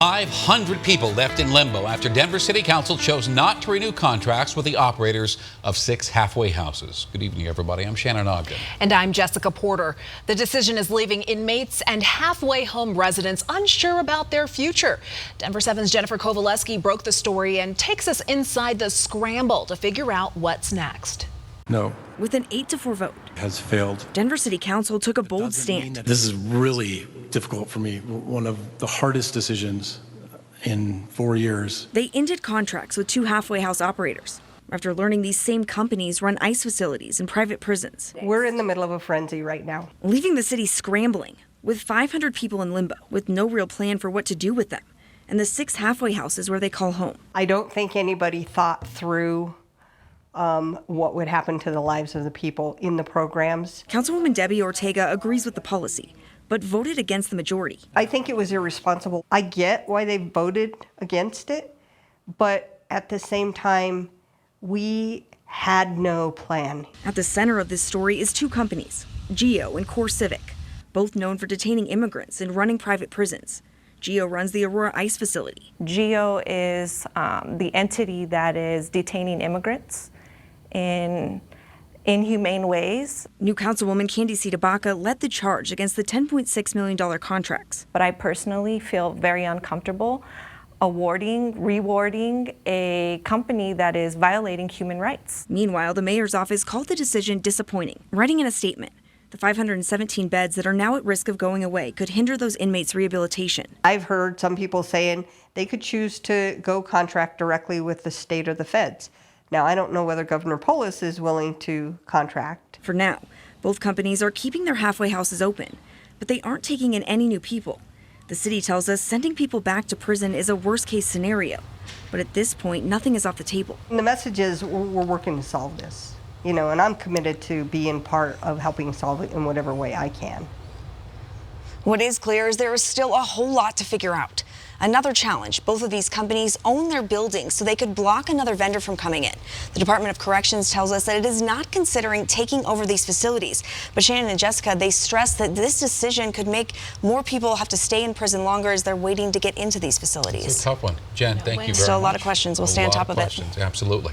500 people left in limbo after Denver City Council chose not to renew contracts with the operators of 6 halfway houses. Good evening, everybody. I'm Shannon Ogden. And I'm Jessica Porter. The decision is leaving inmates and halfway home residents unsure about their future. Denver 7's Jennifer Kovaleski broke the story and takes us inside the scramble to figure out what's next. No. With an 8-4 vote, Has failed. Denver City Council took a bold stand. This is really difficult for me. One of the hardest decisions in 4 years. They ended contracts with 2 halfway house operators after learning these same companies run ICE facilities and private prisons. We're in the middle of a frenzy right now. Leaving the city scrambling with 500 people in limbo with no real plan for what to do with them and the 6 halfway houses where they call home. I don't think anybody thought through what would happen to the lives of the people in the programs. Councilwoman Debbie Ortega agrees with the policy, but voted against the majority. I think it was irresponsible. I get why they voted against it, but at the same time, we had no plan. At the center of this story is 2 companies, GEO and Core Civic, both known for detaining immigrants and running private prisons. GEO runs the Aurora ICE facility. GEO is the entity that is detaining immigrants in inhumane ways. New Councilwoman Candice Tabaka led the charge against the $10.6 million contracts. But I personally feel very uncomfortable rewarding a company that is violating human rights. Meanwhile, the mayor's office called the decision disappointing, writing in a statement, the 517 beds that are now at risk of going away could hinder those inmates' rehabilitation. I've heard some people saying they could choose to go contract directly with the state or the feds. Now, I don't know whether Governor Polis is willing to contract. For now, both companies are keeping their halfway houses open, but they aren't taking in any new people. The city tells us sending people back to prison is a worst-case scenario, but at this point, nothing is off the table. And the message is we're working to solve this, and I'm committed to being part of helping solve it in whatever way I can. What is clear is there is still a whole lot to figure out. Another challenge, both of these companies own their buildings, so they could block another vendor from coming in. The Department of Corrections tells us that it is not considering taking over these facilities. But Shannon and Jessica, they stress that this decision could make more people have to stay in prison longer as they're waiting to get into these facilities. It's a tough one. Jen, thank you very much. Still a lot of questions. We'll stay on top of it. Absolutely.